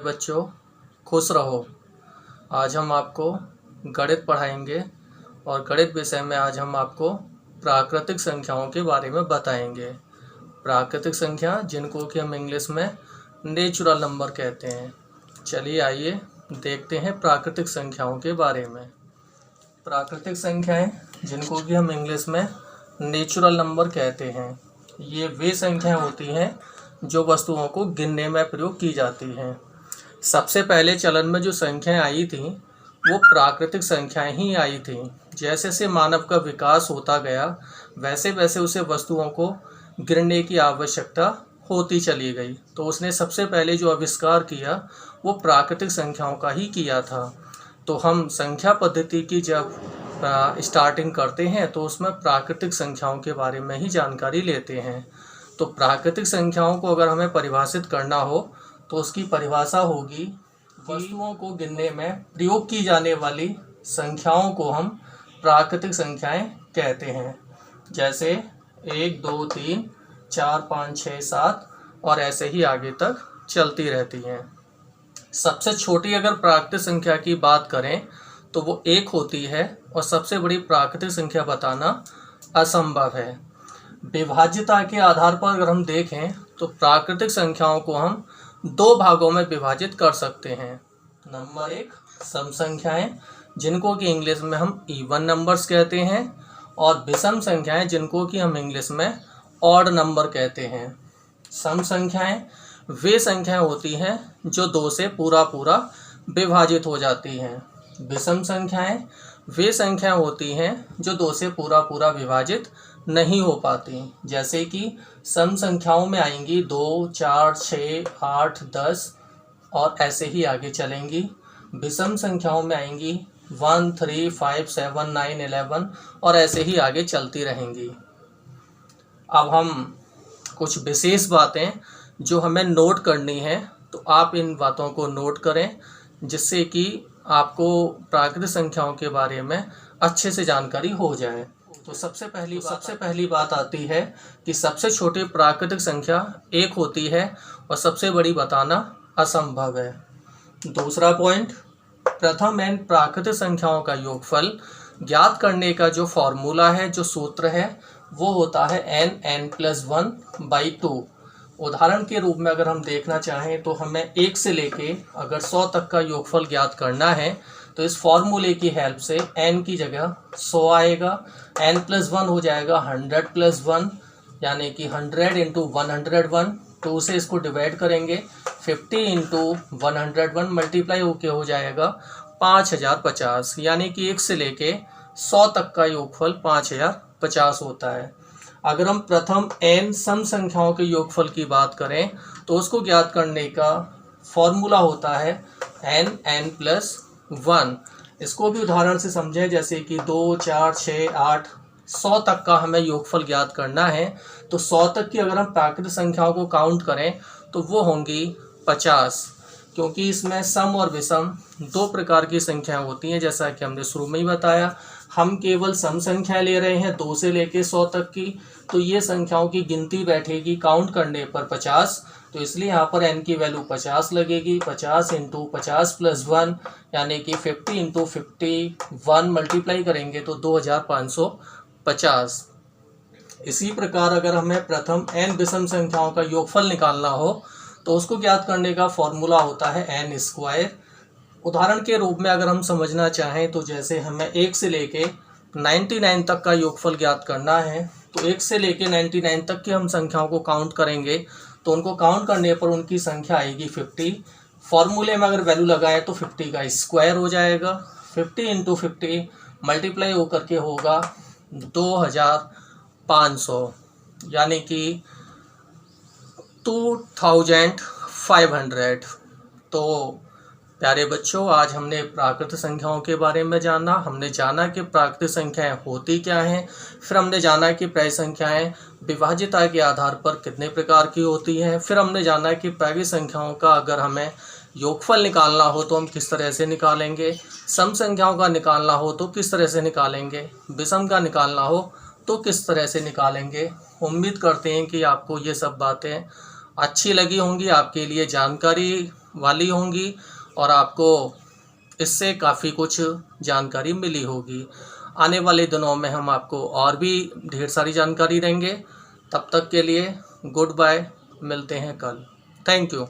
बच्चों खुश रहो। आज हम आपको गणित पढ़ाएंगे और गणित विषय में आज हम आपको प्राकृतिक संख्याओं के बारे में बताएंगे। प्राकृतिक संख्या जिनको कि हम इंग्लिश में नेचुरल नंबर कहते हैं। चलिए आइए देखते हैं प्राकृतिक संख्याओं के बारे में। प्राकृतिक संख्याएं जिनको कि हम इंग्लिश में नेचुरल नंबर कहते हैं, ये वे संख्याएं होती हैं जो वस्तुओं को गिनने में प्रयोग की जाती हैं। सबसे पहले चलन में जो संख्याएं आई थी वो प्राकृतिक संख्याएं ही आई थी। जैसे जैसे मानव का विकास होता गया वैसे वैसे उसे वस्तुओं को गिनने की आवश्यकता होती चली गई, तो उसने सबसे पहले जो आविष्कार किया वो प्राकृतिक संख्याओं का ही किया था। तो हम संख्या पद्धति की जब स्टार्टिंग करते हैं तो उसमें प्राकृतिक संख्याओं के बारे में ही जानकारी लेते हैं। तो प्राकृतिक संख्याओं को अगर हमें परिभाषित करना हो तो उसकी परिभाषा होगी, वस्तुओं को गिनने में प्रयोग की जाने वाली संख्याओं को हम प्राकृतिक संख्याएं कहते हैं। जैसे 1, 2, 3, 4, 5, 6, 7 और ऐसे ही आगे तक चलती रहती हैं। सबसे छोटी अगर प्राकृतिक संख्या की बात करें तो वो 1 होती है और सबसे बड़ी प्राकृतिक संख्या बताना असंभव है। विभाज्यता के आधार पर अगर हम देखें तो प्राकृतिक संख्याओं को हम 2 भागों में विभाजित कर सकते हैं। नंबर 1 सम संख्याएं जिनको कि इंग्लिश में हम इवन नंबर्स कहते हैं, और विषम संख्याएं जिनको कि हम इंग्लिश में ऑड नंबर कहते हैं। सम संख्याएं वे संख्याएं होती हैं जो 2 से पूरा विभाजित हो जाती हैं। विषम संख्याएं वे संख्याएं होती हैं जो 2 से पूरा विभाजित नहीं हो पाती। जैसे कि सम संख्याओं में आएंगी 2, 4, 6, 8, 10 और ऐसे ही आगे चलेंगी। विषम संख्याओं में आएंगी 1, 3, 5, 7, 9, 11 और ऐसे ही आगे चलती रहेंगी। अब हम कुछ विशेष बातें जो हमें नोट करनी है, तो आप इन बातों को नोट करें जिससे कि आपको प्राकृतिक संख्याओं के बारे में अच्छे से जानकारी हो जाए। तो सबसे पहली बात आती है कि सबसे छोटी प्राकृतिक संख्या 1 होती है और सबसे बड़ी बताना असंभव है। दूसरा पॉइंट, प्रथम n प्राकृतिक संख्याओं का योगफल ज्ञात करने का जो फॉर्मूला है, जो सूत्र है, वो होता है n+1/2। उदाहरण के रूप में अगर हम देखना चाहें तो हमें 1 से लेके अगर 100 तक का योगफल ज्ञात करना है तो इस फॉर्मूले की हेल्प से n की जगह 100 आएगा, n+1 हो जाएगा 100+1 यानी कि 100 × 101। तो उसे इसको डिवाइड करेंगे 50 × 101 मल्टीप्लाई होके हो जाएगा 5050, यानी कि 1 से लेके 100 तक का योगफल 5050 होता है। अगर हम प्रथम n सम संख्याओं के योगफल की बात करें तो उसको ज्ञात करने का फॉर्मूला होता है n+1। इसको भी उदाहरण से समझें, जैसे कि 2, 4, 6, 8, 100 तक का हमें योगफल ज्ञात करना है। तो 100 तक की अगर हम प्राकृतिक संख्याओं को काउंट करें तो वो होंगी 50, क्योंकि इसमें सम और विषम 2 प्रकार की संख्याएं होती हैं। जैसा कि हमने शुरू में ही बताया, हम केवल सम संख्याएं ले रहे हैं 2 से लेके 100 तक की, तो ये संख्याओं की गिनती बैठेगी काउंट करने पर 50। तो इसलिए यहाँ पर n की वैल्यू 50 लगेगी। 50 × 50+1 यानी कि 50 × 51 मल्टीप्लाई करेंगे तो 2550। इसी प्रकार अगर हमें प्रथम n विषम संख्याओं का योगफल निकालना हो तो उसको ज्ञात करने का फॉर्मूला होता है n²। उदाहरण के रूप में अगर हम समझना चाहें तो जैसे हमें 1 से लेके 99 तक का योगफल ज्ञात करना है, तो 1 से लेके 99 तक की हम संख्याओं को काउंट करेंगे तो उनको काउंट करने पर उनकी संख्या आएगी 50। फॉर्मूले में अगर वैल्यू लगाए तो 50 का स्क्वायर हो जाएगा। 50 × 50 मल्टीप्लाई होकर के होगा 2500 यानी कि 2500। तो प्यारे बच्चों, आज हमने प्राकृतिक संख्याओं के बारे में जाना। हमने जाना कि प्राकृतिक संख्याएं होती क्या हैं, फिर हमने जाना कि प्राकृतिक संख्याएं विभाज्यता के आधार पर कितने प्रकार की होती हैं, फिर हमने जाना कि प्राकृतिक संख्याओं का अगर हमें योगफल निकालना हो तो हम किस तरह से निकालेंगे, सम संख्याओं का निकालना हो तो किस तरह से निकालेंगे, विषम का निकालना हो तो किस तरह से निकालेंगे। उम्मीद करते हैं कि आपको ये सब बातें अच्छी लगी होंगी, आपके लिए जानकारी वाली होंगी और आपको इससे काफ़ी कुछ जानकारी मिली होगी। आने वाले दिनों में हम आपको और भी ढेर सारी जानकारी देंगे। तब तक के लिए गुड बाय, मिलते हैं कल। Thank you.